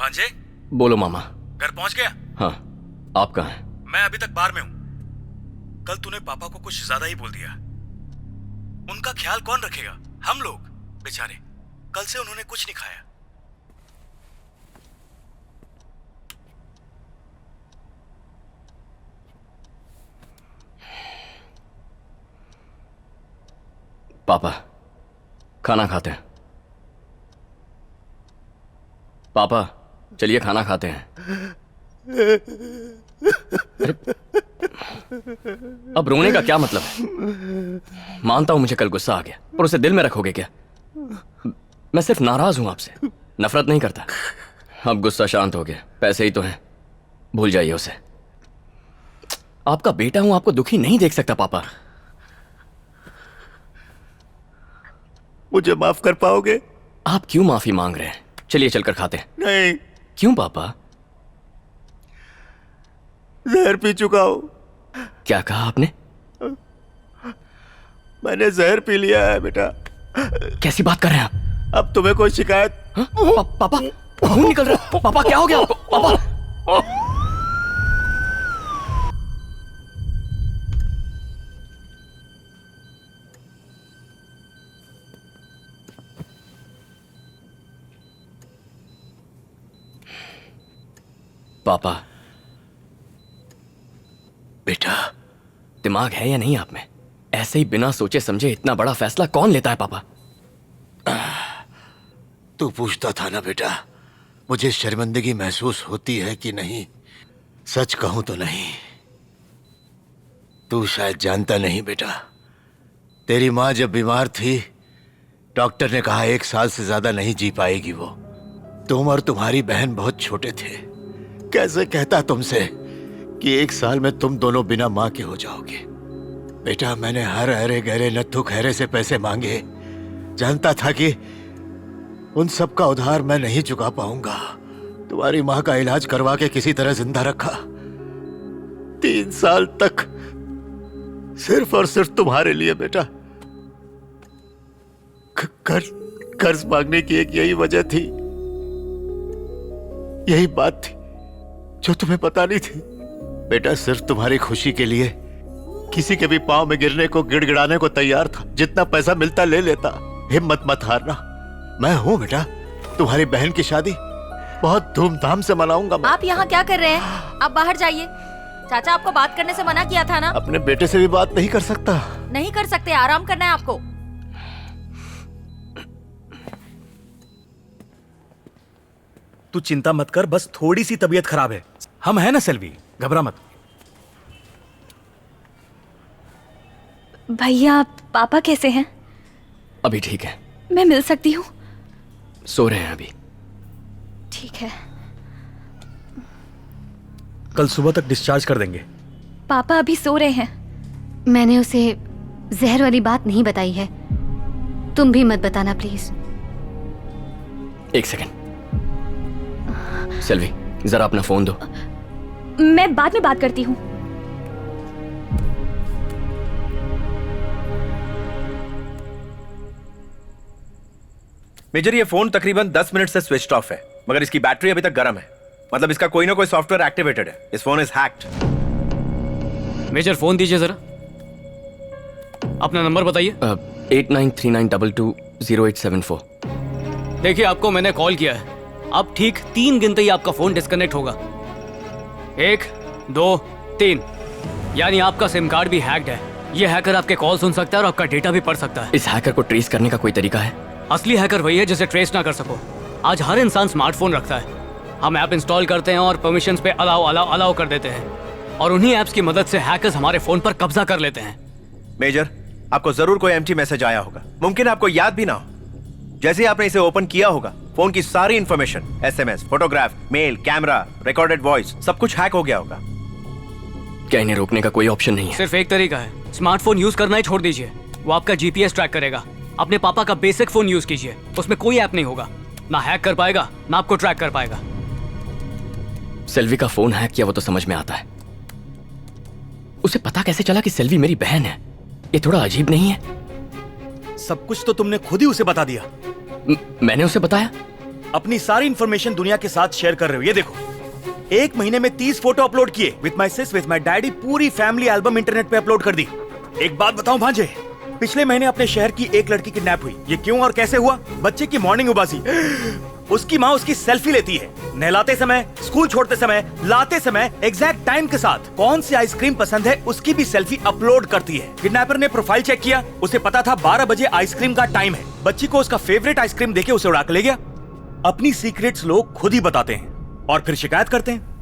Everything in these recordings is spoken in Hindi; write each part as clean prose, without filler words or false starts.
भांजे, बोलो मामा। घर पहुंच गया? हाँ, आप कहाँ हैं? मैं अभी तक बाहर में हूं। कल तूने पापा को कुछ ज्यादा ही बोल दिया। उनका ख्याल कौन रखेगा? हम लोग बेचारे, कल से उन्होंने कुछ नहीं खाया। पापा खाना खाते हैं। पापा चलिए खाना खाते हैं। अब रोने का क्या मतलब है? मानता हूं मुझे कल गुस्सा आ गया, पर उसे दिल में रखोगे क्या? मैं सिर्फ नाराज हूं आपसे, नफरत नहीं करता। अब गुस्सा शांत हो गया, पैसे ही तो हैं, भूल जाइए उसे। आपका बेटा हूं, आपको दुखी नहीं देख सकता पापा। मुझे माफ कर पाओगे? आप क्यों माफी मांग रहे हैं? चलिए चलकर खाते हैं। नहीं। क्यों पापा? जहर पी चुका हूं। क्या कहा आपने? मैंने जहर पी लिया है बेटा। कैसी बात कर रहे हैं आप? अब तुम्हें कोई शिकायत? पापा खून निकल रहा है। पापा क्या हो गया आपको? पापा पापा बेटा, दिमाग है या नहीं आप में? ऐसे ही बिना सोचे समझे इतना बड़ा फैसला कौन लेता है पापा? तू पूछता था ना बेटा, मुझे शर्मिंदगी महसूस होती है कि नहीं। सच कहूं तो नहीं। तू शायद जानता नहीं बेटा, तेरी माँ जब बीमार थी, डॉक्टर ने कहा 1 साल से ज्यादा नहीं जी पाएगी वो। तुम और तुम्हारी बहन बहुत छोटे थे। कैसे कहता तुमसे कि 1 साल में तुम दोनों बिना माँ के हो जाओगे। बेटा, मैंने हर अरे गहरे नत्थु खैरे से पैसे मांगे। जानता था कि उन सब का उधार मैं नहीं चुका पाऊंगा। तुम्हारी माँ का इलाज करवा के किसी तरह जिंदा रखा। 3 साल तक सिर्फ और सिर्फ तुम्हारे लिए बेटा। कर्ज मांगने की एक यही वजह थी, यही बात थी जो तुम्हें पता नहीं थी। बेटा, सिर्फ तुम्हारी खुशी के लिए किसी के भी पांव में गिरने को, गिड़गिड़ाने को तैयार था। जितना पैसा मिलता ले लेता। हिम्मत मत हारना। मैं हूं बेटा। तुम्हारी बहन की शादी बहुत धूमधाम से मनाऊंगा मैं। आप यहाँ क्या कर रहे हैं? आप बाहर जाइए। चाचा आपको बात करने से मना किया था ना? अपने बेटे से भी बात नहीं कर सकता? नहीं कर सकते, आराम करना है आपको। तू चिंता मत कर, बस थोड़ी सी तबीयत खराब है। हम हैं ना सेल्वी, घबरा मत। भैया, पापा कैसे हैं? अभी ठीक है। मैं मिल सकती हूँ? सो रहे हैं अभी। ठीक है। कल सुबह तक डिस्चार्ज कर देंगे। पापा अभी सो रहे हैं। मैंने उसे जहर वाली बात नहीं बताई है। तुम भी मत बताना प्लीज। 1 सेकंड। सेल्वी, जरा अपना फोन दो। मैं बाद में बात करती हूँ। मेजर, ये फोन तकरीबन 10 मिनट से स्विच ऑफ है, मगर इसकी बैटरी अभी तक गर्म है। मतलब इसका कोई ना कोई सॉफ्टवेयर एक्टिवेटेड है। इस फोन इज हैक्ड। मेजर फोन दीजिए जरा। अपना नंबर बताइए। 8939220874। देखिए, आपको मैंने कॉल किया है। अब ठीक 3 गिनते ही आपका फोन डिस्कनेक्ट होगा। 1 2 3। यानी आपका सिम कार्ड भी हैक्ड है। ये हैकर आपके कॉल सुन सकता है और आपका डेटा भी पढ़ सकता है। इस हैकर को ट्रेस करने का कोई तरीका है? असली हैकर वही है जिसे ट्रेस ना कर सको। आज हर इंसान स्मार्टफोन रखता है। हम ऐप इंस्टॉल करते हैं और परमिशंस पे अलाउ कर देते हैं, और उन्हीं ऐप्स की मदद से हैकर्स हमारे फोन पर कब्जा कर लेते हैं। मेजर, आपको जरूर कोई एम्प्टी मैसेज आया होगा। मुमकिन आपको याद भी ना हो। जैसे ही आपने इसे ओपन किया होगा, फोन की सारी information, SMS, photograph, mail, camera, recorded voice, सब कुछ हैक हो गया होगा। क्या इन्हें रोकने का कोई ऑप्शन नहीं है? सिर्फ एक तरीका है, स्मार्टफोन यूज करना ही छोड़ दीजिए। वो आपका GPS ट्रैक करेगा। अपने पापा का बेसिक फोन यूज कीजिए, उसमें कोई ऐप नहीं होगा। ना हैक कर पाएगा, ना आपको ट्रैक कर पाएगा। सेल्वी का फोन हैक किया वो तो समझ में आता है। उसे पता कैसे चला कि सेल्वी मेरी बहन है? ये थोड़ा अजीब नहीं है? सब कुछ तो तुमने खुद ही उसे बता दिया। मैंने उसे बताया? अपनी सारी इंफॉर्मेशन दुनिया के साथ शेयर कर रहे हो। ये देखो, 1 महीने में 30 फोटो अपलोड किए, with my sis, with my daddy, पूरी फैमिली एल्बम इंटरनेट पे अपलोड कर दी। एक बात बताऊं भांजे, पिछले महीने अपने शहर की एक लड़की किडनैप हुई। ये क्यों और कैसे हुआ? बच्चे की मॉर्निंग उबासी, उसकी माँ उसकी सेल्फी लेती है, नहलाते समय, स्कूल छोड़ते समय, लाते समय, एग्जैक्ट टाइम के साथ। कौन सी आइसक्रीम पसंद है उसकी भी सेल्फी अपलोड करती है। किडनैपर ने प्रोफाइल चेक किया, उसे पता था 12 बजे आइसक्रीम का टाइम है। बच्ची को उसका फेवरेट आइसक्रीम देके उसे उड़ा के ले गया। अपनी सीक्रेट्स लोग खुद ही बताते हैं और फिर शिकायत करते हैं।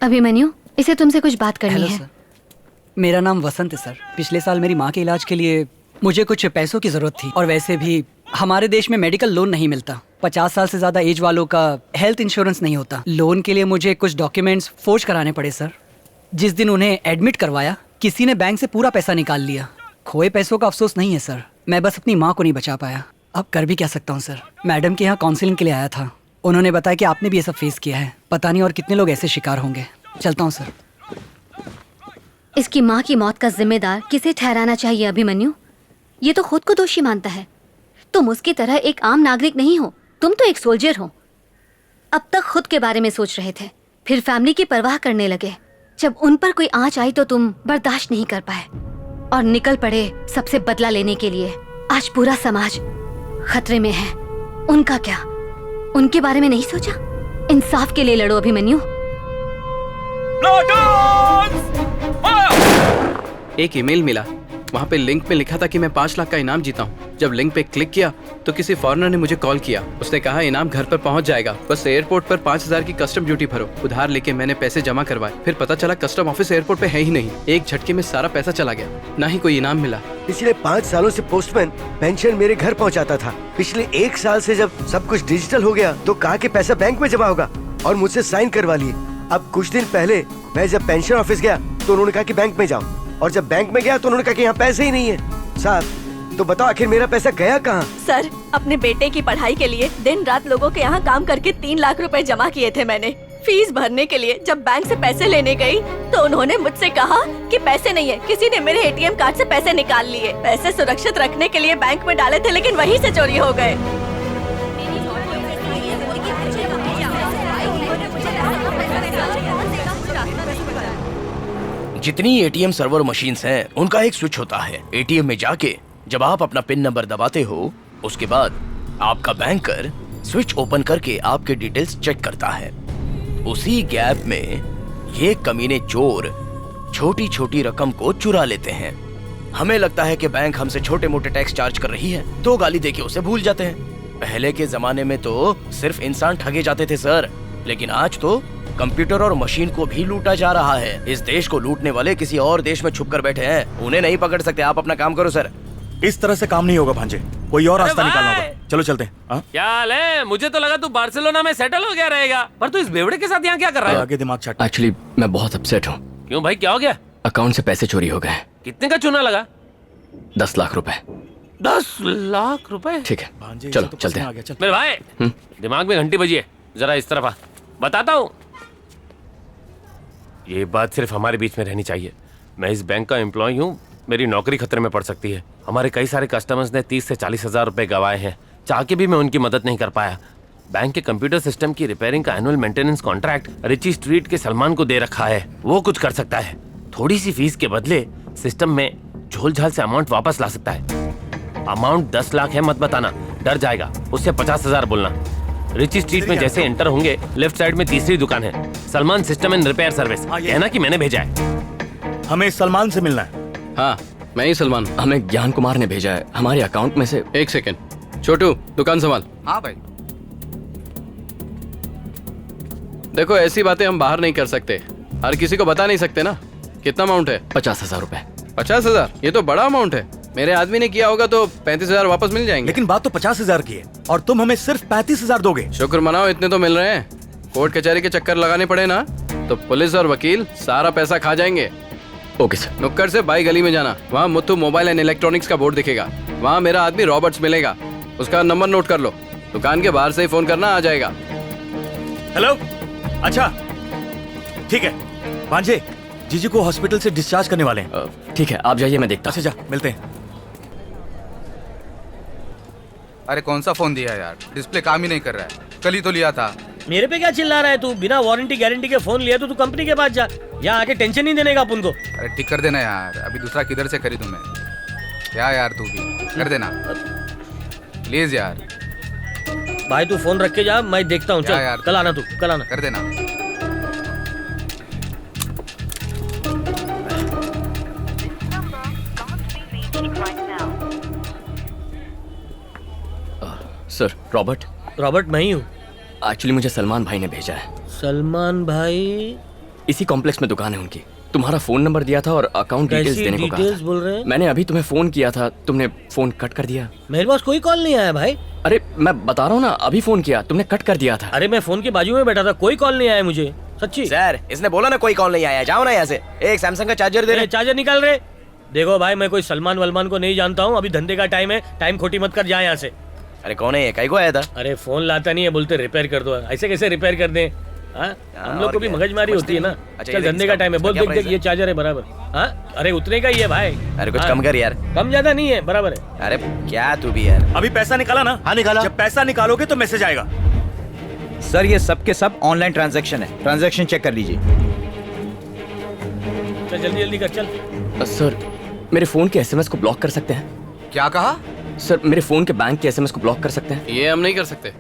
अभिमन्यु, इसे तुमसे कुछ बात करनी हेलो है। सर, मेरा नाम वसंत है सर। पिछले साल मेरी माँ के इलाज के लिए मुझे कुछ पैसों की जरूरत थी, और वैसे भी हमारे देश में मेडिकल लोन नहीं मिलता। 50 साल से ज्यादा एज वालों का हेल्थ इंश्योरेंस नहीं होता। लोन के लिए मुझे कुछ डॉक्यूमेंट्स फोर्ज कराने पड़े सर। जिस दिन उन्हें एडमिट करवाया, किसी ने बैंक से पूरा पैसा निकाल लिया। खोए पैसों का अफसोस नहीं है सर, मैं बस अपनी माँ को नहीं बचा पाया। अब कर भी क्या सकता हूँ सर। मैडम के यहाँ काउंसलिंग के लिए आया था, उन्होंने बताया कि आपने भी ये सब फेस किया है। पता नहीं और कितने लोग ऐसे शिकार होंगे। चलता हूँ सर। इसकी माँ की मौत का जिम्मेदार किसे ठहराना चाहिए अभिमन्यु? ये तो खुद को दोषी मानता है। तुम उसकी तरह एक आम नागरिक नहीं हो, तुम तो एक सोल्जर हो। अब तक खुद के बारे में सोच रहे थे, फिर फैमिली की परवाह करने लगे। जब उन पर कोई आंच आई तो तुम बर्दाश्त नहीं कर पाए और निकल पड़े सबसे बदला लेने के लिए। आज पूरा समाज खतरे में है। उनका क्या? उनके बारे में नहीं सोचा? इंसाफ के लिए लड़ो अभिमन्यु। एक ईमेल मिला, वहाँ पे लिंक में लिखा था कि मैं 5 लाख का इनाम जीता हूँ। जब लिंक पे क्लिक किया तो किसी फॉरेनर ने मुझे कॉल किया। उसने कहा इनाम घर पर पहुँच जाएगा, बस एयरपोर्ट पर 5000 की कस्टम ड्यूटी भरो। उधार लेके मैंने पैसे जमा करवाए, फिर पता चला कस्टम ऑफिस एयरपोर्ट पे है ही नहीं। एक झटके में सारा पैसा चला गया, ना ही कोई इनाम मिला। पिछले 5 सालों से पोस्टमैन पेंशन मेरे घर पहुंचाता था। पिछले 1 साल से जब सब कुछ डिजिटल हो गया तो कहा कि पैसा बैंक में जमा होगा और मुझसे साइन करवा लिए। अब कुछ दिन पहले मैं जब पेंशन ऑफिस गया तो उन्होंने कहा कि बैंक में जाओ, और जब बैंक में गया तो उन्होंने कहा कि यहाँ पैसे ही नहीं है। साहब तो बताओ आखिर मेरा पैसा गया कहाँ? सर, अपने बेटे की पढ़ाई के लिए दिन रात लोगों के यहाँ काम करके 3 लाख रुपए जमा किए थे मैंने। फीस भरने के लिए जब बैंक से पैसे लेने गई तो उन्होंने मुझसे कहा कि पैसे नहीं है। किसी ने मेरे एटीएम कार्ड से पैसे निकाल लिए। पैसे सुरक्षित रखने के लिए बैंक में डाले थे, लेकिन वहीं से चोरी हो गए। जितनी एटीएम सर्वर मशीन्स हैं, उनका एक स्विच होता है। एटीएम में जाके जब आप अपना पिन नंबर दबाते हो, उसके बाद आपका बैंकर स्विच ओपन करके आपके डिटेल्स चेक करता है। उसी गैप में ये कमीने चोर छोटी छोटी रकम को चुरा लेते हैं। हमें लगता है कि बैंक हमसे छोटे मोटे टैक्स चार्ज कर रही है, तो गाली देके उसे भूल जाते हैं। पहले के जमाने में तो सिर्फ इंसान ठगे जाते थे सर, लेकिन आज तो कंप्यूटर और मशीन को भी लूटा जा रहा है। इस देश को लूटने वाले किसी और देश में छुप कर बैठे हैं, उन्हें नहीं पकड़ सकते। आप अपना काम करो सर। इस तरह से काम नहीं होगा भांजे, कोई और रास्ता निकालना होगा। चलो चलते हैं। क्या हाल है? मुझे तो लगा तू बार्सिलोना में सेटल हो गया रहेगा, पर तू इस बेवड़े के साथ यहाँ क्या कर रहा है? आगे दिमाग चाट। एक्चुअली मैं बहुत अपसेट हूँ। क्यों भाई, क्या हो गया? अकाउंट से पैसे चोरी हो गए। कितने का चूना लगा? 10 लाख रुपए। 10 लाख रुपए? ठीक है, चलो चलते हैं। मेरे भाई, दिमाग में घंटी बजी है, जरा इस तरफ आ, बताता हूँ। ये बात सिर्फ हमारे बीच में रहनी चाहिए। मैं इस बैंक का एम्प्लॉय हूँ, मेरी नौकरी खतरे में पड़ सकती है। हमारे कई सारे कस्टमर्स ने 30 से 40 हजार रुपए गंवाए हैं। चाह के भी मैं उनकी मदद नहीं कर पाया। बैंक के कंप्यूटर सिस्टम की रिपेयरिंग का annual maintenance contract Ritchie Street के सलमान को दे रखा है। वो कुछ कर सकता है। थोड़ी सी फीस के बदले सिस्टम में झोल झाल से अमाउंट वापस ला सकता है। अमाउंट 10 लाख है, मत बताना, डर जाएगा। उससे 50,000 बोलना। रिची स्ट्रीट में जैसे एंटर होंगे, लेफ्ट साइड में तीसरी दुकान है, Salman system and repair service. कहना कि मैंने भेजा है। हमें सलमान से मिलना है। हाँ, मैं ही सलमान। हमें ज्ञान कुमार ने भेजा है, हमारे अकाउंट में से। एक सेकंड, छोटू दुकान संभाल। हाँ भाई। देखो, ऐसी बातें हम बाहर नहीं कर सकते, हर किसी को बता नहीं सकते ना। कितना अमाउंट है? 50,000 रुपए। 50,000? ये तो बड़ा अमाउंट है। मेरे आदमी ने किया होगा तो 35,000 वापस मिल जाएंगे। लेकिन बात तो 50,000 की है और तुम हमें सिर्फ 35,000 दोगे। शुक्र मनाओ, इतने तो मिल रहे हैं। कोर्ट कचहरी के चक्कर लगाने पड़े ना तो पुलिस और वकील सारा पैसा खा जाएंगे। Okay sir. नुक्कड़ से बाई गली में जाना, वहाँ मुथु मोबाइल एंड इलेक्ट्रॉनिक्स का बोर्ड दिखेगा। वहाँ मेरा आदमी रॉबर्ट्स मिलेगा, उसका नंबर नोट कर लो। दुकान के बाहर से ही फोन करना, आ जाएगा। हेलो, अच्छा ठीक है। भांजे, जीजी को हॉस्पिटल से डिस्चार्ज करने वाले हैं। ठीक है, आप जाइए, मैं देखता। अच्छा जा, मिलते हैं। अरे कौन सा फोन दिया यार, डिस्प्ले काम ही नहीं कर रहा है, कल ही तो लिया था। मेरे पे क्या चिल्ला रहा है तू? बिना वारंटी गारंटी के फोन लिया तो तू कंपनी के पास जा, यहाँ आके टेंशन नहीं देने का अपन को। अरे ठीक कर देना यार, अभी दूसरा किधर से खरीदूं मैं? क्या यार तू भी कर देना प्लीज यार। भाई तू फोन रख के जा, मैं देखता हूँ। चल यार, कल आना, तू कल आना। कर देना। Sir Robert. रॉबर्ट मैं ही हूँ। एक्चुअली मुझे सलमान भाई ने भेजा है। सलमान भाई? इसी कॉम्प्लेक्स में दुकान है उनकी। तुम्हारा फोन नंबर दिया था और अकाउंट डिटेल्स देने को कहा था। बोल रहे हैं? मैंने अभी तुम्हें फोन किया था, तुमने फोन कट कर दिया। मेरे पास कोई कॉल नहीं आया भाई। अरे मैं बता रहा हूँ ना, अभी फोन किया, तुमने कट कर दिया था। अरे मैं फोन के बाजू में बैठा था, कोई कॉल नहीं आया मुझे, सच्ची। सर इसने बोला ना कोई कॉल नहीं आया, जाओ ना यहाँ से। एक सैमसंग का चार्जर दे रहे। चार्जर निकाल रहे। देखो भाई मैं कोई सलमान वलमान को नहीं जानता हूँ, अभी धंधे का टाइम है, टाइम खोटी मत कर, जा यहाँ से। अरे कौन है ये, कहीं को आया था? अरे फोन लाता नहीं है, बोलते रिपेयर कर दो। ऐसे कैसे रिपेयर कर दें? हम लोग को भी मगजमारी होती है ना। चल धंधे का टाइम है, बोल देख देख ये चार्जर है बराबर। हाँ अरे उतने का ही है भाई। अरे कुछ कम कर यार। कम ज्यादा नहीं है, बराबर है। अरे क्या तू भी यार। अभी पैसा निकाला ना? हाँ निकाला। जब पैसा निकालोगे तो मैसेज आएगा। सर ये सब के सब ऑनलाइन ट्रांजैक्शन है, ट्रांजैक्शन चेक कर लीजिए। चल जल्दी जल्दी कर चल। सर मेरे फोन के एसएमएस को ब्लॉक कर सकते हैं? क्या कहा? सर मेरे फोन के बैंक के एसएमएस को ब्लॉक कर सकते हैं? ये हम नहीं कर सकते।